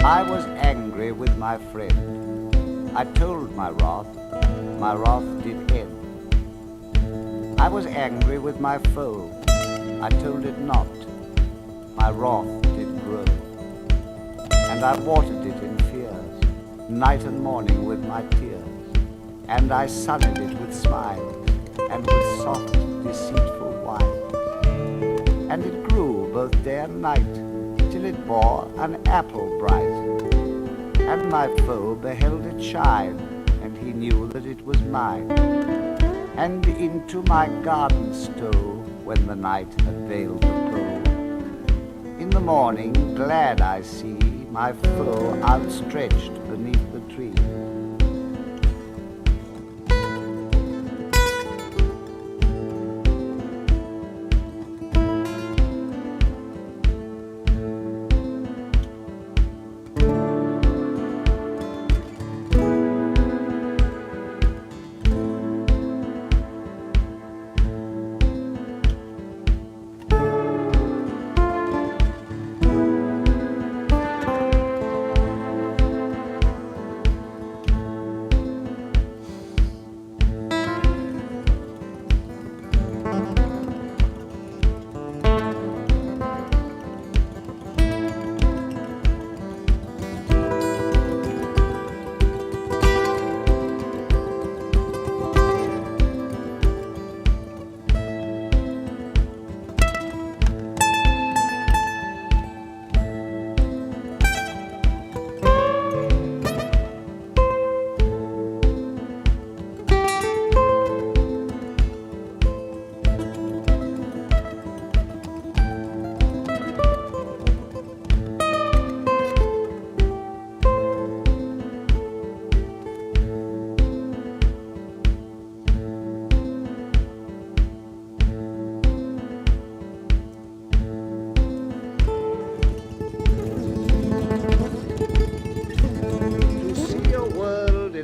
I was angry with my friend. I told my wrath did end. I was angry with my foe. I told it not, my wrath did grow. And I watered it in fears, night and morning with my tears. And I sunned it with smiles, and with soft, deceitful wines. And it grew both day and night, till it bore an apple bright. And my foe beheld it shine, and he knew that it was mine. And into my garden stole, when the night had veiled the pole. In the morning glad I see my foe outstretched beneath the tree.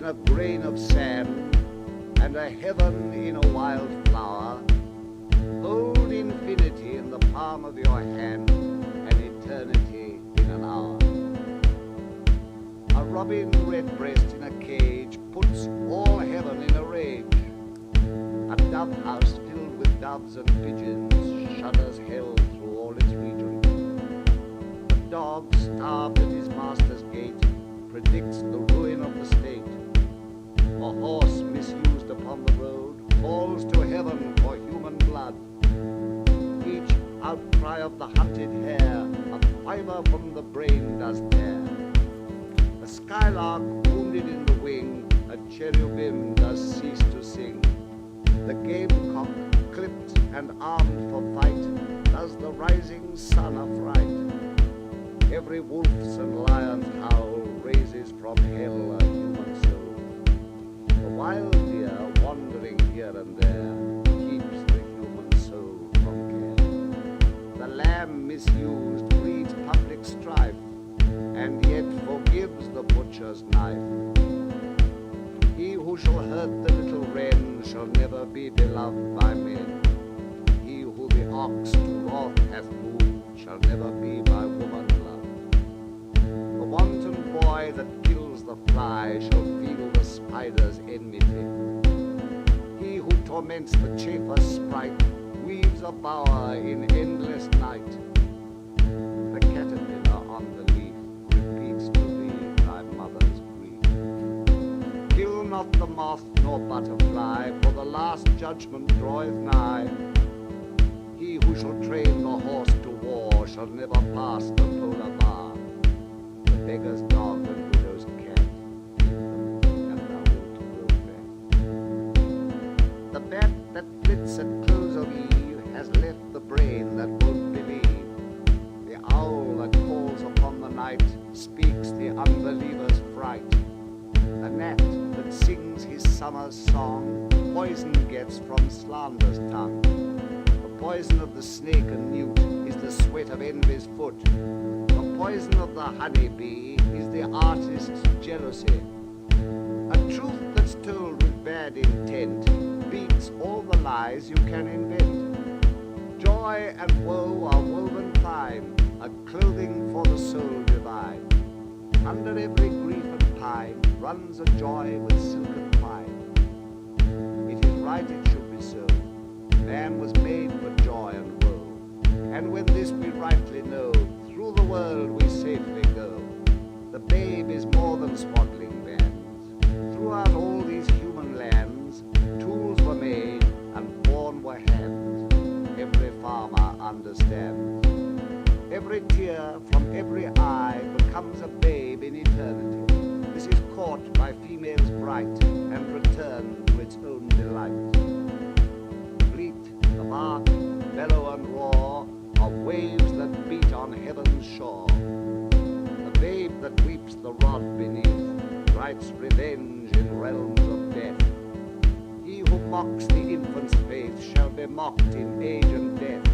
A grain of sand, and a heaven in a wild flower. Hold infinity in the palm of your hand, and eternity in an hour. A robin redbreast in a cage puts all heaven in a rage. A dove house filled with doves and pigeons shudders hell through all its regions. A dog starved at his master's gate predicts the ruin of the state. A horse misused upon the road calls to heaven for human blood. Each outcry of the hunted hare a fibre from the brain does tear. A skylark wounded in the wing a cherubim does cease to sing. The gamecock clipped and armed for fight does the rising sun affright. Every wolf's and lion's howl raises from hell a human soul. The wild deer, wandering here and there, keeps the human soul from care. The lamb misused breeds public strife, and yet forgives the butcher's knife. He who shall hurt the little wren shall never be beloved by men. He who the ox to wrath hath moved shall never be by woman loved. The wanton boy that kills the fly shall feel the spider's enmity. He who torments the chafer sprite weaves a bower in endless night. The caterpillar on the leaf repeats to thee thy mother's grief. Kill not the moth nor butterfly, for the last judgment draweth nigh. He who shall train the horse to war shall never pass the polar bar. The beggar's dog and widow's cat, and thou wilt grow fat. The bat that flits at close of eve has left the brain that won't believe. The owl that calls upon the night speaks the unbeliever's fright. A gnat that sings his summer's song poison gets from slander's tongue. The poison of the snake and newt is the sweat of envy's foot. The poison of the honeybee is the artist's jealousy. A truth that's told with bad intent beats all the lies you can invent. Joy and woe are woven fine, a clothing for the soul divine. Under every grief and pine runs a joy with silken twine. It is right it should be so. Man was made for joy and woe. And when this we rightly know, through the world we safely go. The babe is more than swaddling bands. Throughout all these human lands, tools were made and born were hands. Every farmer understands. Every tear from every eye becomes a babe in eternity. This is caught by females bright and returned to its own delight. The bleat, the bark, bellow and roar of waves that beat on heaven's shore. The babe that weeps the rod beneath writes revenge in realms of death. He who mocks the infant's faith shall be mocked in age and death.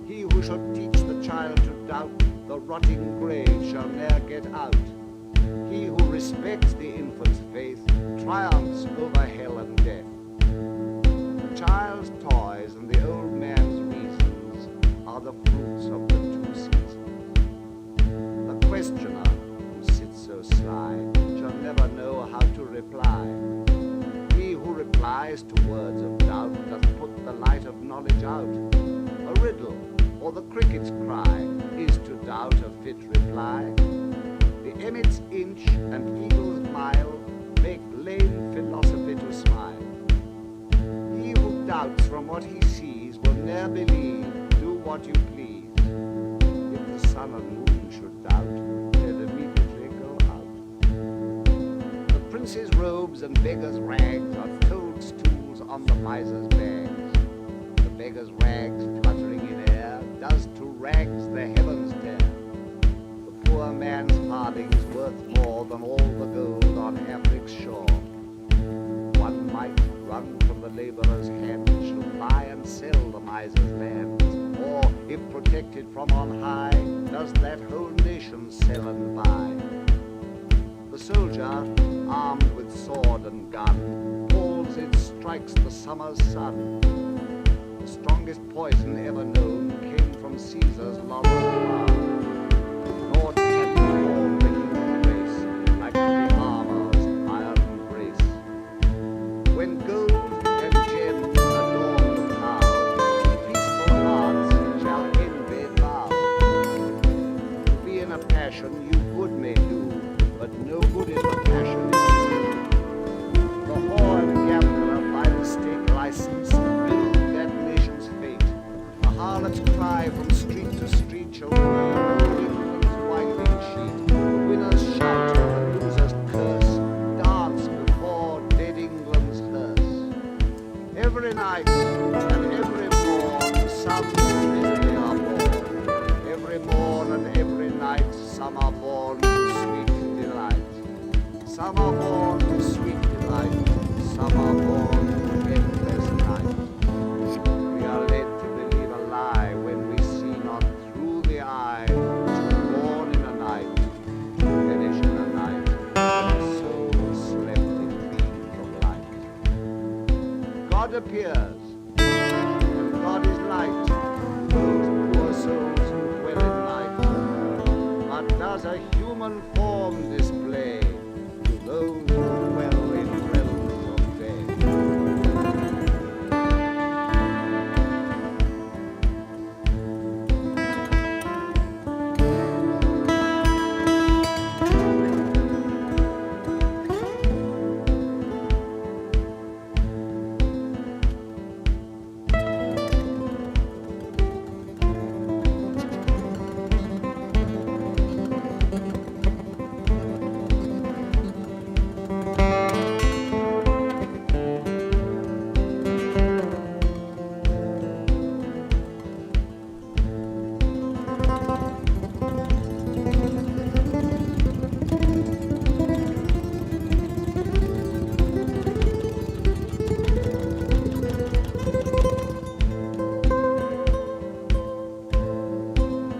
He who should teach the child to doubt the rotting grave shall ne'er get out. He who respects the infant's faith triumphs over hell and death. The child's toys and the old man's reasons are the fruits of the two seasons. The questioner who sits so sly shall never know how to reply. He who replies to words of doubt doth put the light of knowledge out. A riddle or the cricket's cry is to doubt a fit reply. The emmet's inch and eagle's mile make lame philosophy to smile. He who doubts from what he sees will ne'er believe, do what you please. If the sun and moon should doubt, they'd immediately go out. The prince's robes and beggar's rags are toadstools on the miser's bags. The beggar's rags fluttering in air does to rags the heavens tear. The poor man's farthing's worth more than all the gold on Afric's shore. One mite wrung from the laborer's hand shall buy and sell the miser's lands. Or, if protected from on high, does that whole nation sell and buy. The soldier, armed with sword and gun, falls it strikes the summer's sun. The strongest poison ever known came from Caesar's laurel crown. Nor can form the human race like the armor's iron grace. When gold and gems adorn the proud, peaceful hearts shall envy bow. To be in a passion you good may do, but no good is a passion. The whore and gambler by the state license build that nation's fate. The harlot's cry from street to street shall burn old England's winding sheet. The winners shout, the losers curse, dance before dead England's hearse. Every night and every morn some misery are born. Every morn and every night some are born to sweet delight. Some are born to sweet delight, some are born to endless night. We are led to believe a lie when we see not through the eye. Born in a night, finish in a night, and soul slept in beams of light. God appears, and God is light, those poor souls who dwell in night. But does a human form display to those who dwell in realms of day?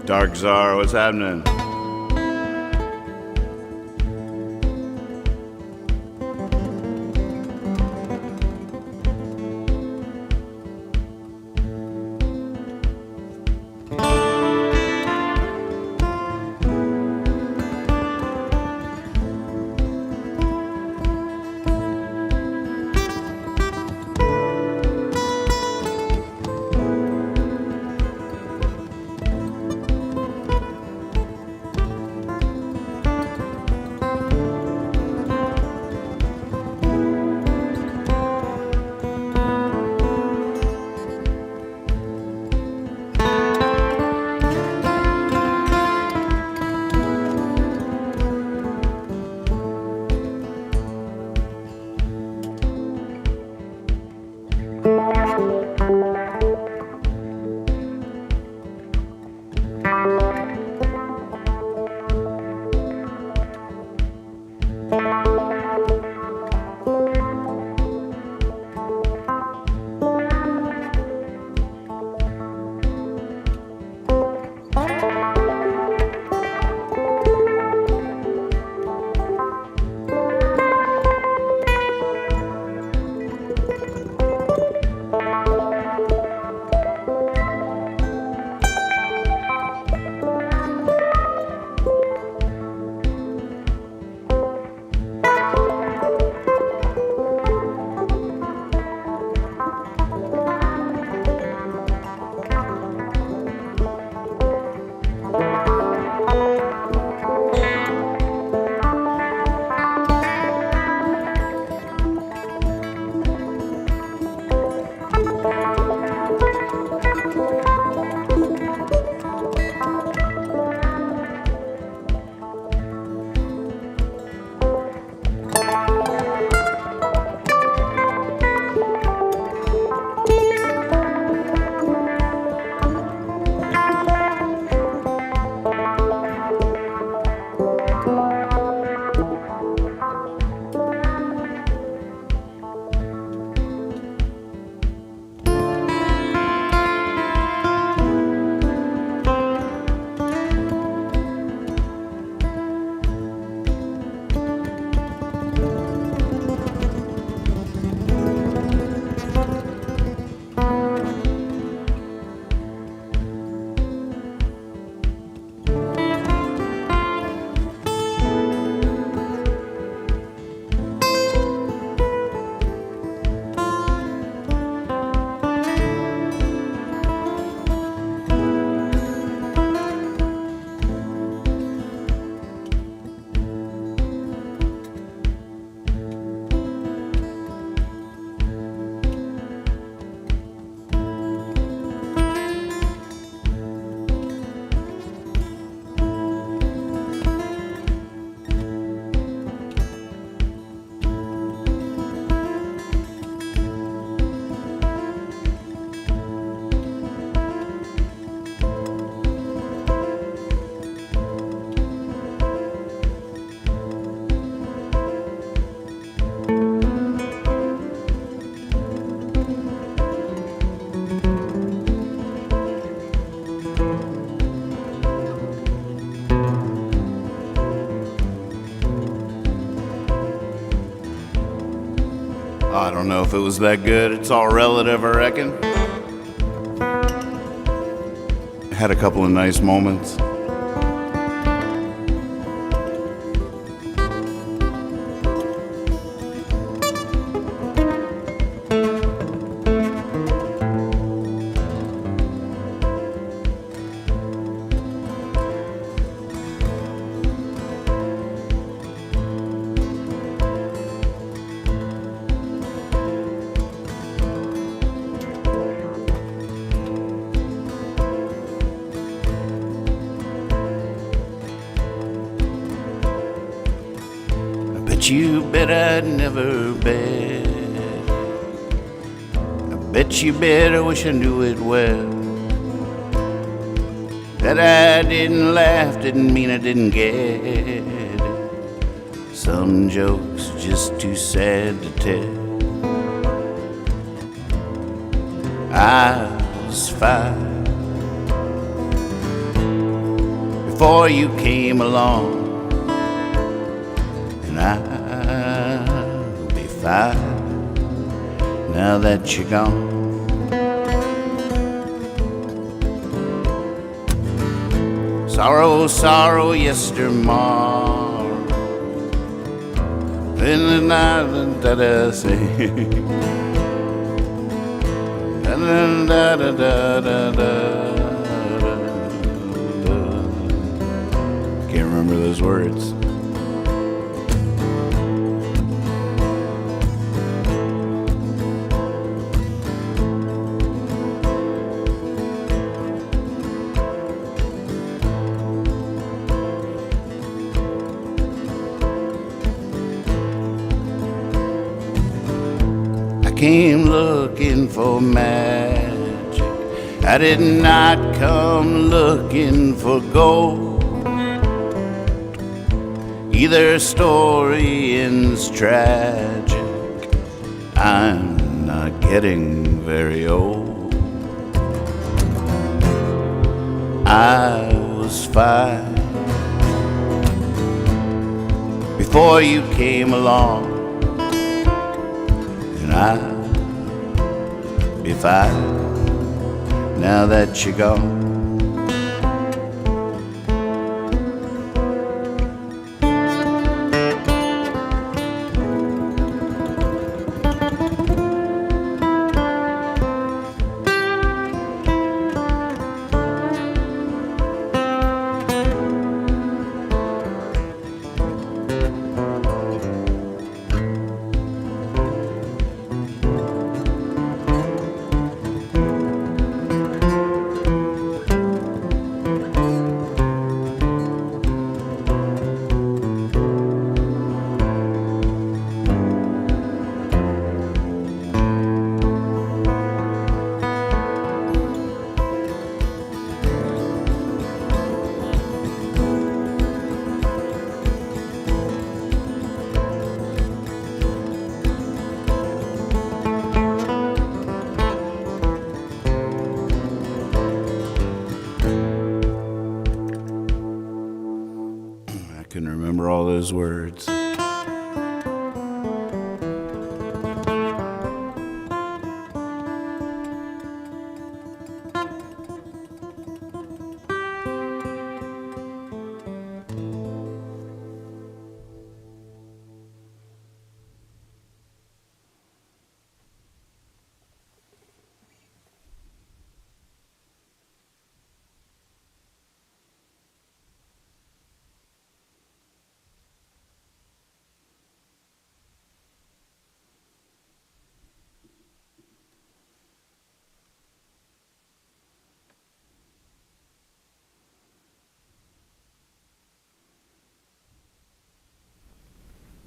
Dark Czar, what's happening? don't know if it was that good. It's all relative, I reckon. Had a couple of nice moments. But you bet I'd never bet. I bet you bet I wish I knew it well. That I didn't laugh didn't mean I didn't get it. Some jokes are just too sad to tell. I was 5 before you came along, and I'll be 5 now that you're gone. Sorrow, sorrow, yestermorrow. In the night that I say, da da da da da da. Can't remember those words. Came looking for magic. I did not come looking for gold. Either story ends tragic. I'm not getting very old. I was 5 before you came along, and I'll be 5 now that you're gone. Couldn't remember all those words.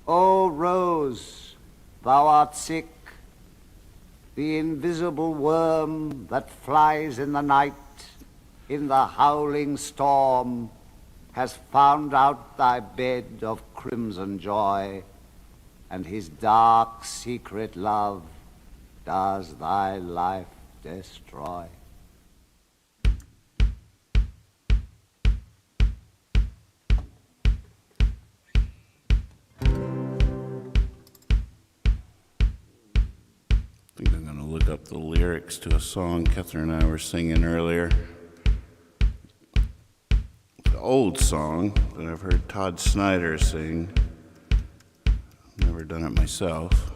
O Rose, thou art sick, the invisible worm that flies in the night, in the howling storm, has found out thy bed of crimson joy, and his dark secret love does thy life destroy. look up the lyrics to a song Catherine and I were singing earlier. It's an old song that I've heard Todd Snyder sing. I've never done it myself.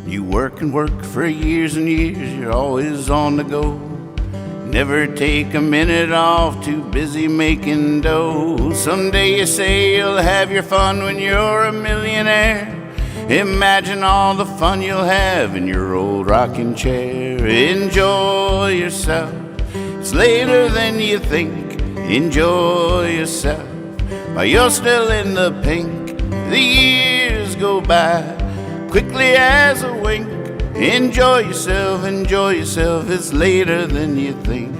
You work and work for years and years, you're always on the go. Never take a minute off, too busy making dough. Someday you say you'll have your fun when you're a millionaire. Imagine all the fun you'll have in your old rocking chair. Enjoy yourself, it's later than you think. Enjoy yourself while you're still in the pink. The years go by quickly as a wink. Enjoy yourself, it's later than you think.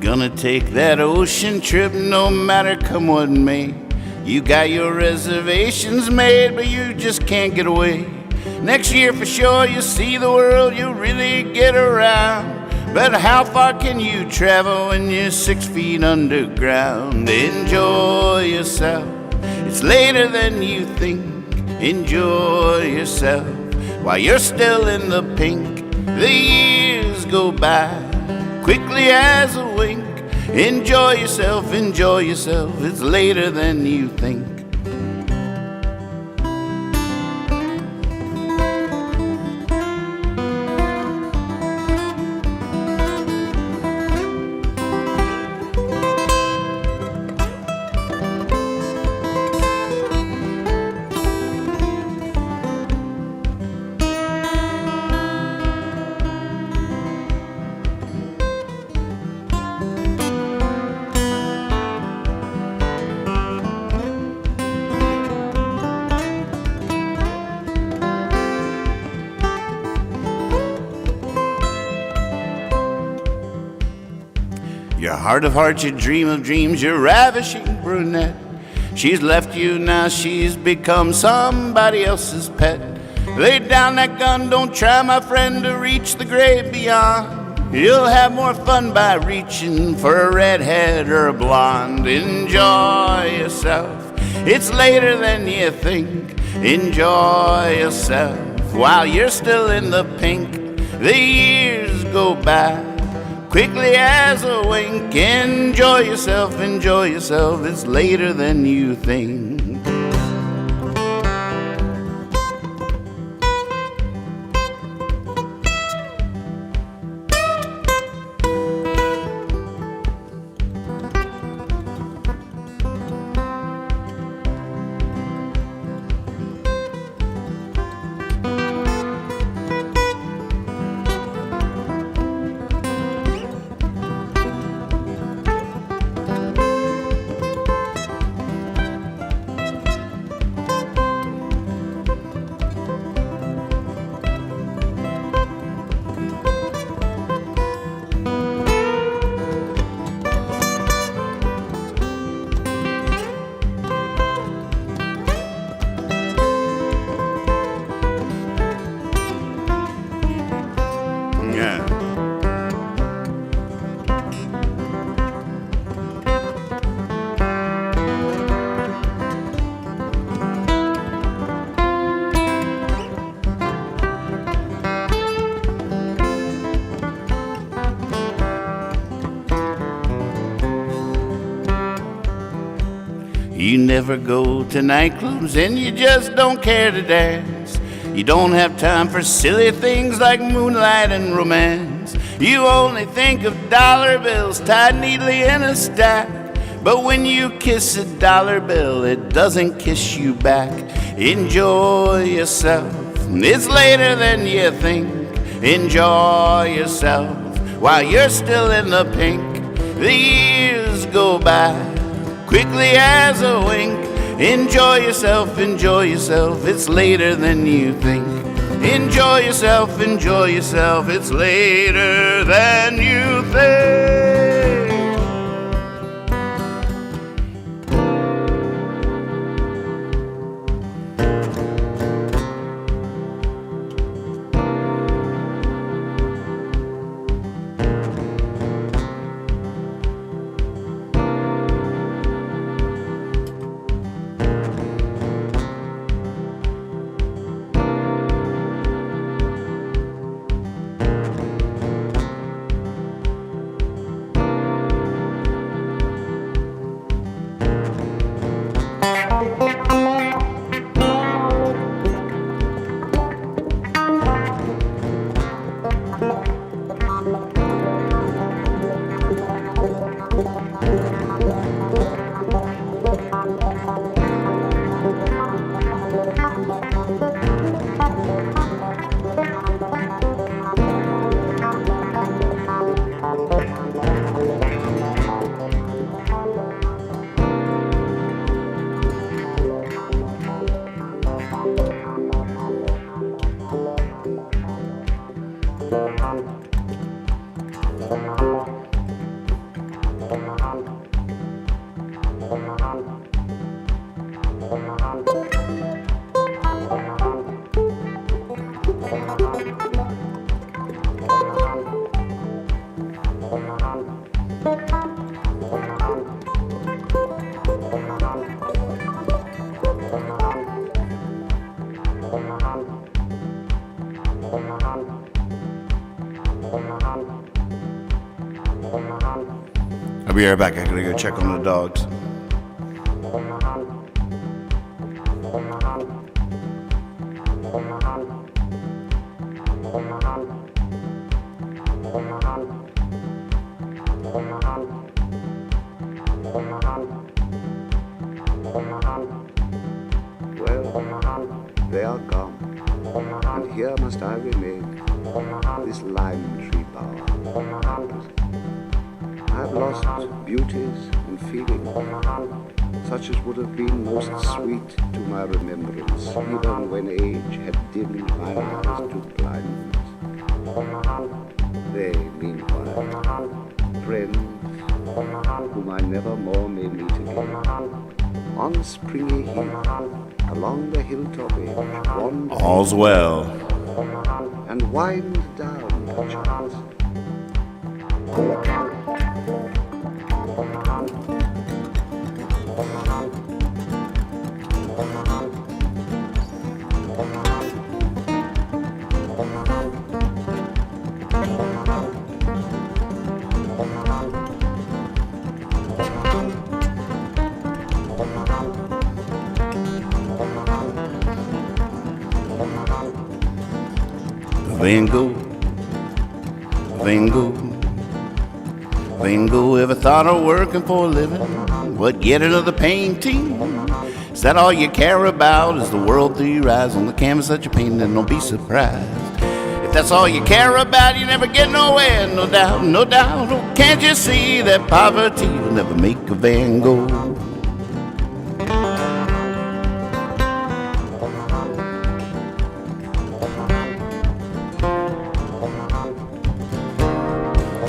Gonna take that ocean trip no matter come what may. You got your reservations made, but you just can't get away. Next year for sure you'll see the world, you'll really get around. But how far can you travel when you're 6 feet underground? Enjoy yourself, it's later than you think. Enjoy yourself while you're still in the pink. The years go by quickly as a wink. Enjoy yourself, it's later than you think. Your heart of hearts, your dream of dreams, your ravishing brunette. She's left you, now she's become somebody else's pet. Lay down that gun, don't try, my friend, to reach the grave beyond. You'll have more fun by reaching for a redhead or a blonde. Enjoy yourself, it's later than you think. Enjoy yourself while you're still in the pink. The years go by quickly as a wink. Enjoy yourself, it's later than you think. You never go to nightclubs and you just don't care to dance. You don't have time for silly things like moonlight and romance. You only think of dollar bills tied neatly in a stack. But when you kiss a dollar bill, it doesn't kiss you back. Enjoy yourself, it's later than you think. Enjoy yourself while you're still in the pink. The years go by quickly as a wink. Enjoy yourself, it's later than you think. Enjoy yourself, it's later than you think. I'll be right back. I gotta go check on the dogs. Well, they are gone, and here must I remain, this lime tree bower. I've lost beauties and feelings, such as would have been most sweet to my remembrance, even when age had dimmed mine eyes to blindness. They, meanwhile, friends whom I never more may meet again, on springy heath, along the hilltop edge, wander All's well. and wind down, perchance. Van Gogh, Van Gogh, Van Gogh ever thought of working for a living? What, yet another painting? Is that all you care about? Is the world through your eyes on the canvas that you're painting? Then don't be surprised. If that's all you care about, you never get nowhere, no doubt, no doubt. Oh, can't you see that poverty will never make a Van Gogh?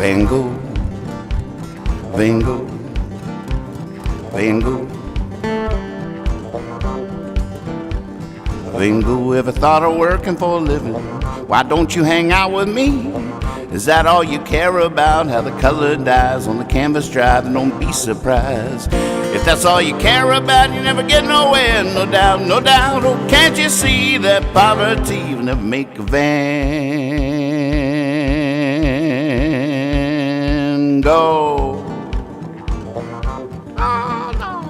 Van Gogh, Van Gogh, Van Gogh. Van Gogh ever thought of working for a living? Why don't you hang out with me? Is that all you care about? How the color dies on the canvas dry? Then don't be surprised. If that's all you care about, you never get nowhere, no doubt, no doubt. Oh, can't you see that poverty will never make a Van Gogh? Oh, no.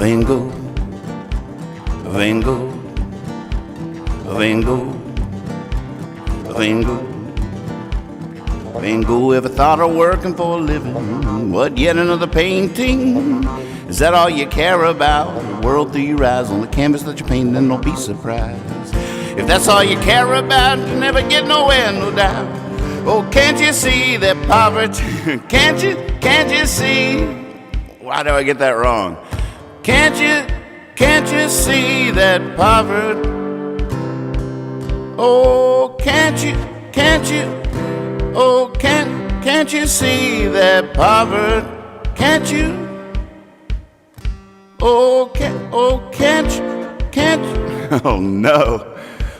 Van Gogh, Van Gogh, Van Gogh, Van Gogh. Van Gogh ever thought of working for a living? What, yet another painting? Is that all you care about? The world through your eyes on the canvas that you're painting, and don't be surprised. If that's all you care about, you never get nowhere, no doubt. Oh, can't you see that poverty? Can't you see? Why do I get that wrong? Can't you see that poverty? Oh, can't you, oh, can't you see that poverty? Can't you? Oh, can't you? Oh, no.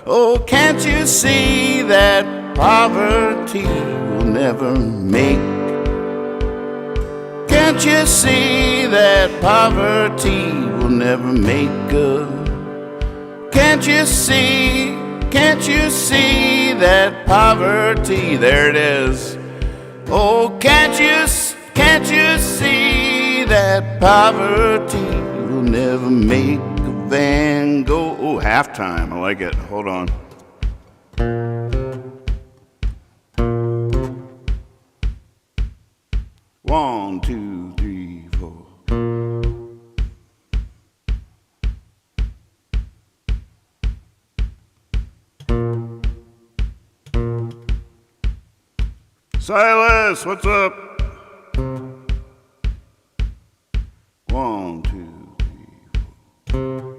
Oh, can't you see that poverty will never make? Can't you see that poverty will never make good? Can't you see that poverty? There it is. Oh, can't you see that poverty will never make a Van Gogh? Oh, halftime. I like it. Hold on. One, two, three, four. Silas, what's up? One, two, three, four.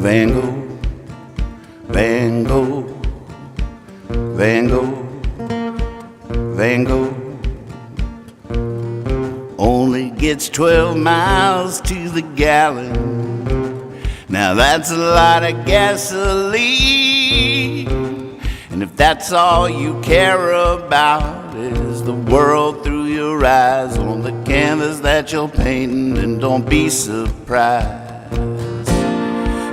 Van Gogh, Van Gogh, Van Gogh, Van Gogh only gets 12 miles to the gallon. Now that's a lot of gasoline. And if that's all you care about is the world through your eyes on the canvas that you're painting, then don't be surprised.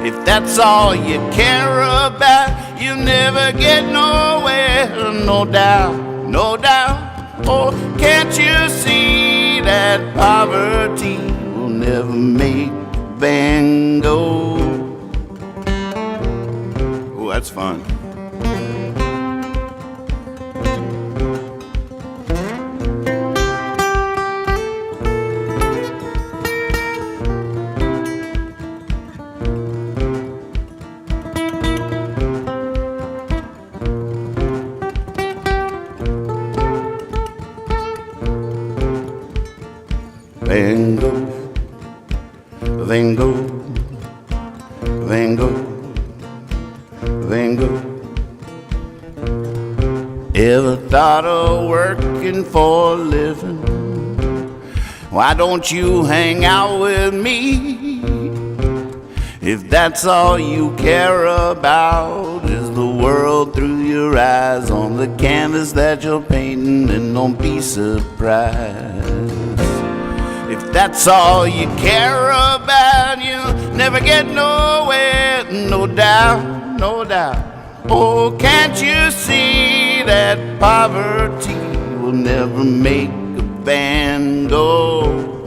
If that's all you care about, you never get nowhere, no doubt, no doubt. Oh, can't you see that poverty will never make Van Gogh? Oh, that's fun. Van Gogh, Van Gogh, Van Gogh, Van Gogh. Ever thought of working for a living? Why don't you hang out with me? If that's all you care about is the world through your eyes on the canvas that you're painting, then don't be surprised. If that's all you care about, you'll never get nowhere, no doubt, no doubt. Oh, can't you see that poverty will never make a Van Gogh?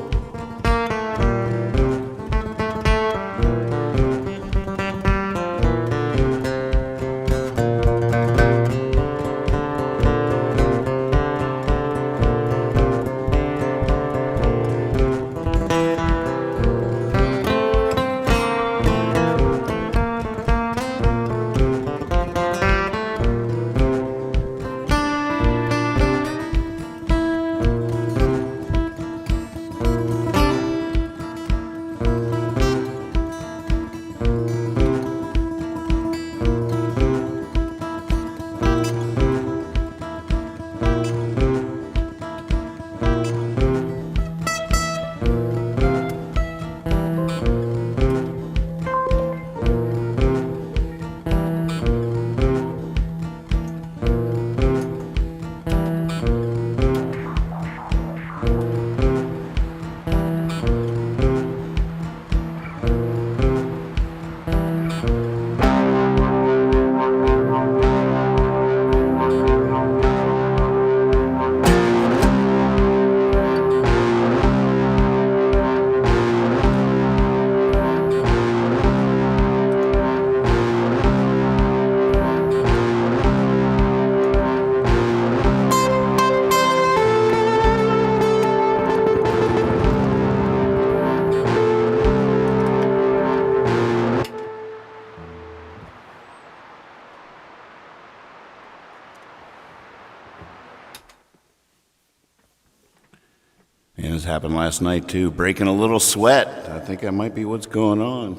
And this happened last night too. Breaking a little sweat. I think that might be what's going on.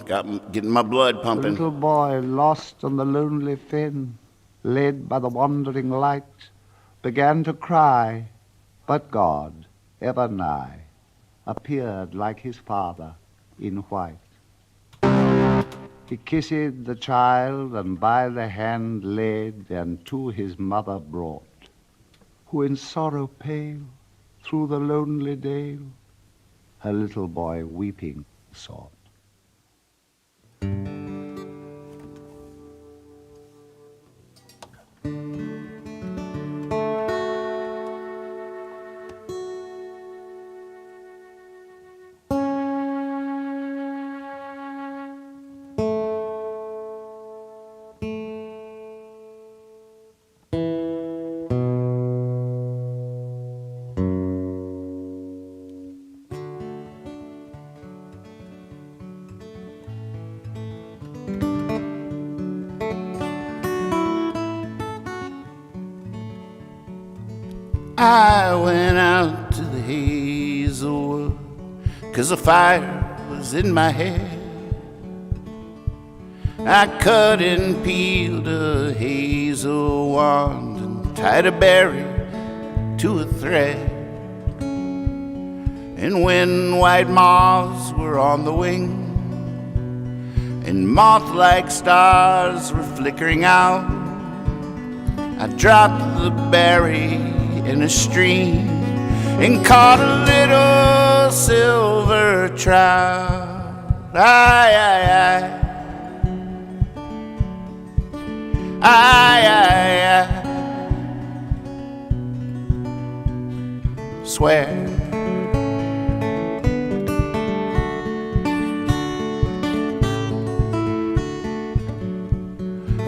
Getting my blood The pumping. little boy lost on the lonely fen, led by the wandering light, began to cry, but God, ever nigh, appeared like his father in white. He kissed the child and by the hand led and to his mother brought, who in sorrow pale through the lonely dale her little boy weeping sought. I went out to the hazelwood, 'cause a fire was in my head. I cut and peeled a hazel wand and tied a berry to a thread. And when white moths were on the wing and moth-like stars were flickering out, I dropped the berry in a stream and caught a little silver trout. Aye, aye, aye. Aye, aye, aye. Swear.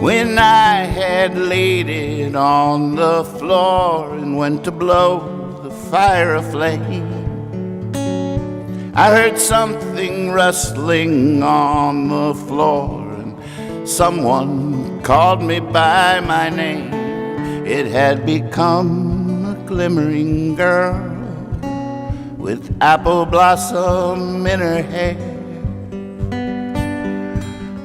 When I had laid it on the floor and went to blow the fire aflame, I heard something rustling on the floor and someone called me by my name. It had become a glimmering girl with apple blossom in her hair.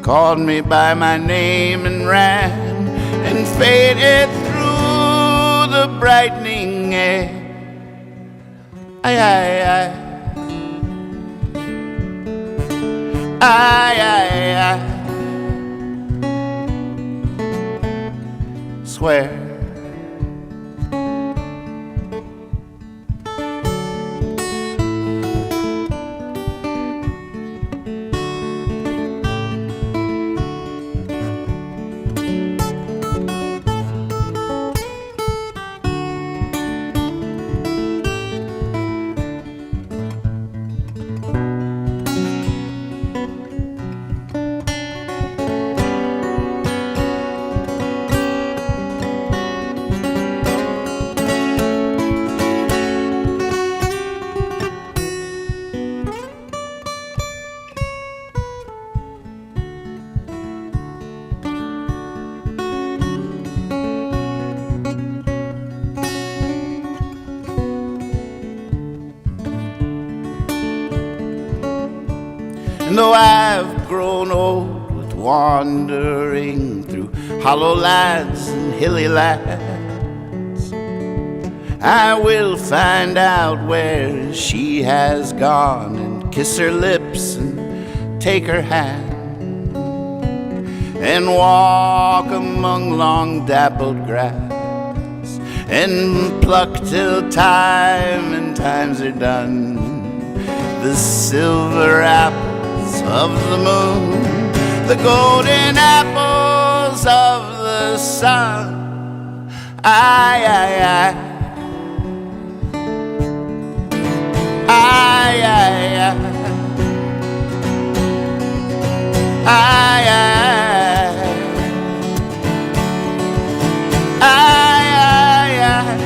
Called me by my name and ran and faded through the brightening air. Aye, aye, aye. Aye, aye, aye. Swear. And though I've grown old with wandering through hollow lands and hilly lands, I will find out where she has gone and kiss her lips and take her hand and walk among long dappled grass and pluck till time and times are done the silver apples of the moon, the golden apples of the sun. Aye, aye, aye. Aye, aye, aye. Aye, aye, aye. Aye, aye, aye.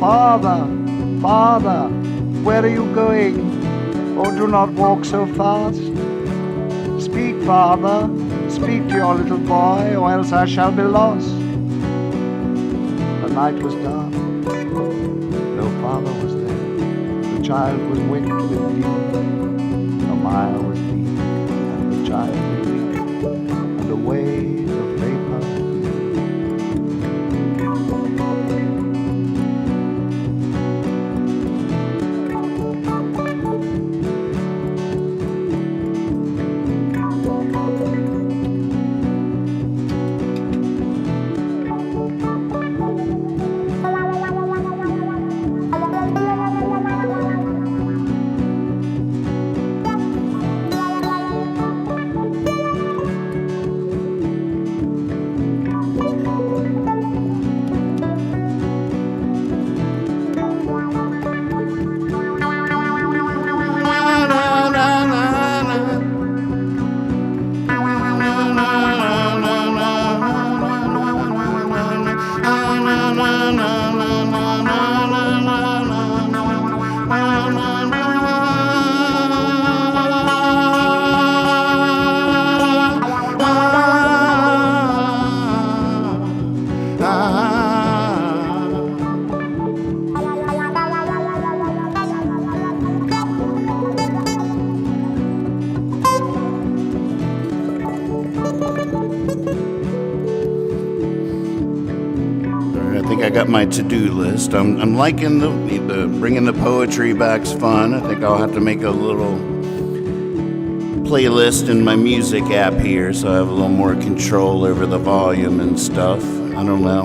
Father, Father, where are you going? Oh, do not walk so fast. Speak, Father, speak to your little boy, or else I shall be lost. The night was dark. No father was there. The child was wet with dew. A mile was deep, and the child was weak, and a wave of vapor. I think I got my to-do list. I'm liking the bringing the poetry back's fun. I think I'll have to make a little playlist in my music app here, so I have a little more control over the volume and stuff. I don't know.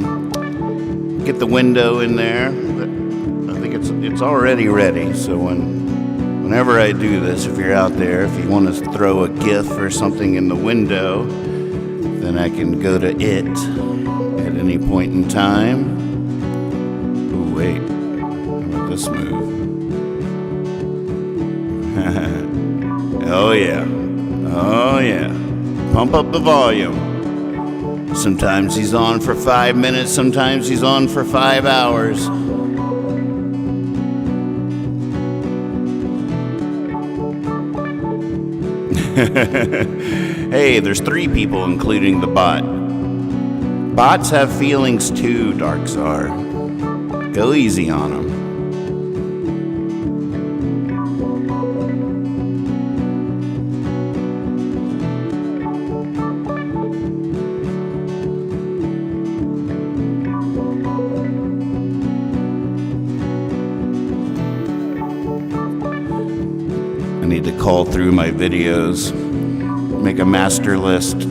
Get the window in there. I think it's already ready. So whenever I do this, if you're out there, if you want to throw a GIF or something in the window, then I can go to it at any point in time. Ooh, wait. How about this move? Oh, yeah. Oh, yeah. Pump up the volume. Sometimes he's on for 5 minutes, sometimes he's on for 5 hours. Hey, there's 3 people, including the bot. Bots have feelings too, Dark Czar. Go easy on them. I need to call through my videos, make a master list.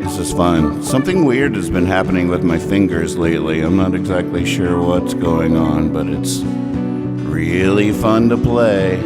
This is fun. Something weird has been happening with my fingers lately. I'm not exactly sure what's going on, but it's really fun to play.